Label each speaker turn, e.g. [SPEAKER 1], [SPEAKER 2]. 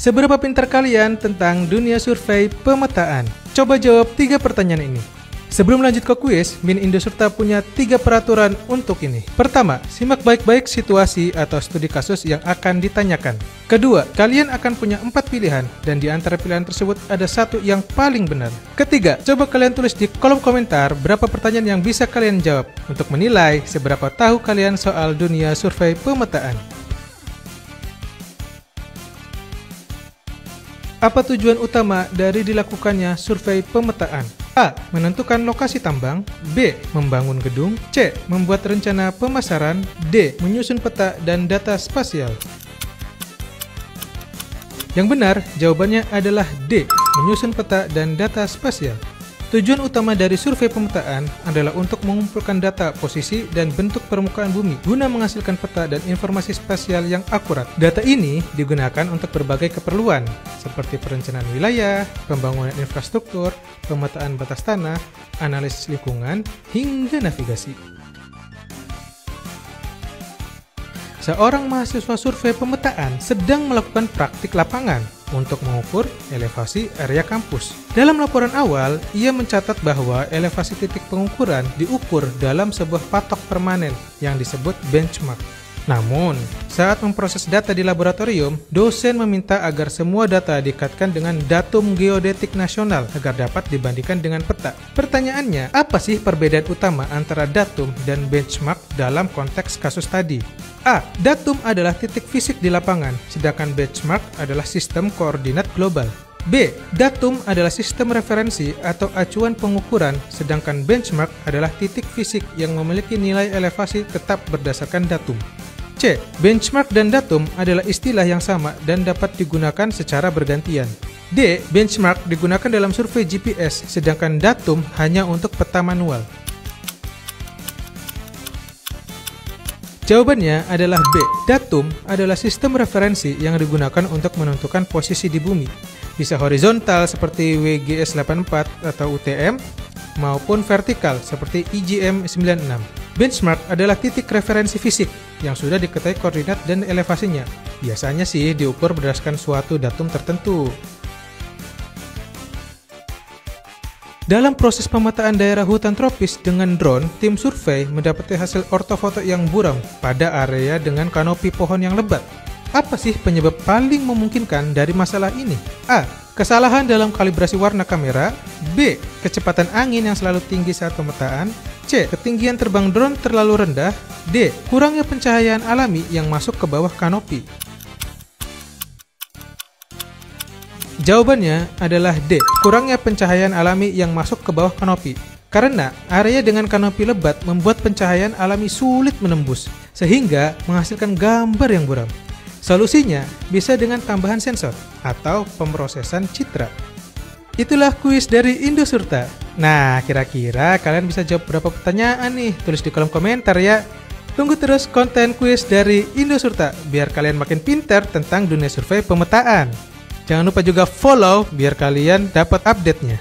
[SPEAKER 1] Seberapa pintar kalian tentang dunia survei pemetaan? Coba jawab 3 pertanyaan ini. Sebelum lanjut ke kuis, Min Indosurta punya 3 peraturan untuk ini. Pertama, simak baik-baik situasi atau studi kasus yang akan ditanyakan. Kedua, kalian akan punya 4 pilihan, dan di antara pilihan tersebut ada 1 yang paling benar. Ketiga, coba kalian tulis di kolom komentar berapa pertanyaan yang bisa kalian jawab untuk menilai seberapa tahu kalian soal dunia survei pemetaan. Apa tujuan utama dari dilakukannya survei pemetaan? A. Menentukan lokasi tambang. B. Membangun gedung. C. Membuat rencana pemasaran. D. Menyusun peta dan data spasial. Yang benar, jawabannya adalah D. Menyusun peta dan data spasial. Tujuan utama dari survei pemetaan adalah untuk mengumpulkan data posisi dan bentuk permukaan bumi guna menghasilkan peta dan informasi spasial yang akurat. Data ini digunakan untuk berbagai keperluan, seperti perencanaan wilayah, pembangunan infrastruktur, pemetaan batas tanah, analisis lingkungan, hingga navigasi. Seorang mahasiswa survei pemetaan sedang melakukan praktik lapangan untuk mengukur elevasi area kampus. Dalam laporan awal, ia mencatat bahwa elevasi titik pengukuran diukur dalam sebuah patok permanen yang disebut benchmark. Namun, saat memproses data di laboratorium, dosen meminta agar semua data dikaitkan dengan datum geodetik nasional agar dapat dibandingkan dengan peta. Pertanyaannya, apa sih perbedaan utama antara datum dan benchmark dalam konteks kasus tadi? A. Datum adalah titik fisik di lapangan, sedangkan benchmark adalah sistem koordinat global. B. Datum adalah sistem referensi atau acuan pengukuran, sedangkan benchmark adalah titik fisik yang memiliki nilai elevasi tetap berdasarkan datum. C. Benchmark dan datum adalah istilah yang sama dan dapat digunakan secara bergantian. D. Benchmark digunakan dalam survei GPS, sedangkan datum hanya untuk peta manual. Jawabannya adalah B. Datum adalah sistem referensi yang digunakan untuk menentukan posisi di bumi. Bisa horizontal seperti WGS 84 atau UTM, maupun vertikal seperti IGM 96. Benchmark adalah titik referensi fisik yang sudah diketahui koordinat dan elevasinya. Biasanya sih diukur berdasarkan suatu datum tertentu. Dalam proses pemetaan daerah hutan tropis dengan drone, tim survei mendapati hasil ortofoto yang buram pada area dengan kanopi pohon yang lebat. Apa sih penyebab paling memungkinkan dari masalah ini? A. Kesalahan dalam kalibrasi warna kamera. B. Kecepatan angin yang selalu tinggi saat pemetaan. C. Ketinggian terbang drone terlalu rendah. D. Kurangnya pencahayaan alami yang masuk ke bawah kanopi. Jawabannya adalah D. Kurangnya pencahayaan alami yang masuk ke bawah kanopi. Karena area dengan kanopi lebat membuat pencahayaan alami sulit menembus, sehingga menghasilkan gambar yang buram. Solusinya bisa dengan tambahan sensor atau pemrosesan citra. Itulah kuis dari Indosurta. Nah, kira-kira kalian bisa jawab berapa pertanyaan nih? Tulis di kolom komentar ya. Tunggu terus konten kuis dari Indosurta biar kalian makin pintar tentang dunia survei pemetaan. Jangan lupa juga follow biar kalian dapat update-nya.